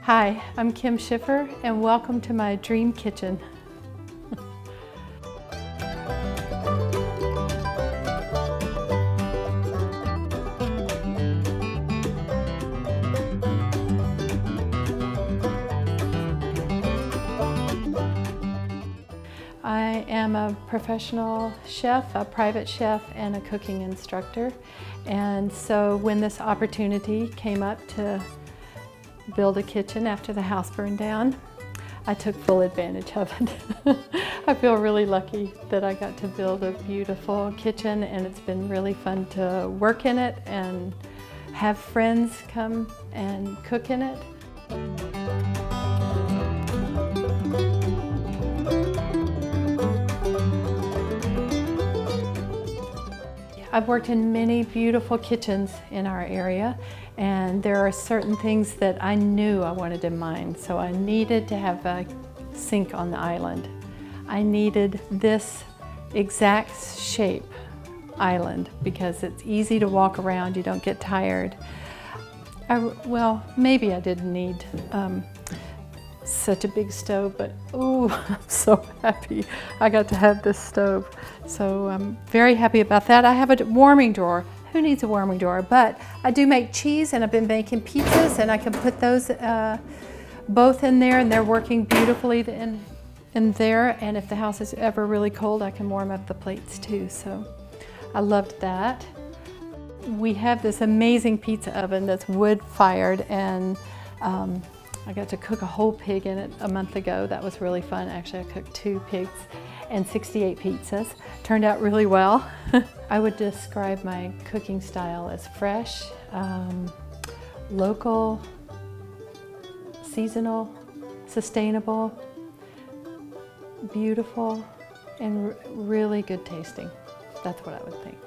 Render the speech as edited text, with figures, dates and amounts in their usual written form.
Hi, I'm Kim Schiffer, and welcome to my dream kitchen. I am a professional chef, a private chef, and a cooking instructor. And so when this opportunity came up to build a kitchen after the house burned down, I took full advantage of it. I feel really lucky that I got to build a beautiful kitchen, and it's been really fun to work in it and have friends come and cook in it. I've worked in many beautiful kitchens in our area, and there are certain things that I knew I wanted in mind. So I needed to have a sink on the island. I needed this exact shape island because it's easy to walk around, you don't get tired. Well, maybe I didn't need such a big stove, but ooh, I'm so happy I got to have this stove. So I'm very happy about that. I have a warming drawer. Who needs a warming drawer? But I do make cheese, and I've been making pizzas, and I can put those both in there, and they're working beautifully in there. And if the house is ever really cold, I can warm up the plates too. So I loved that. We have this amazing pizza oven that's wood fired, and I got to cook a whole pig in it a month ago. That was really fun. Actually, I cooked 2 pigs and 68 pizzas. Turned out really well. I would describe my cooking style as fresh, local, seasonal, sustainable, beautiful, and really good tasting. That's what I would think.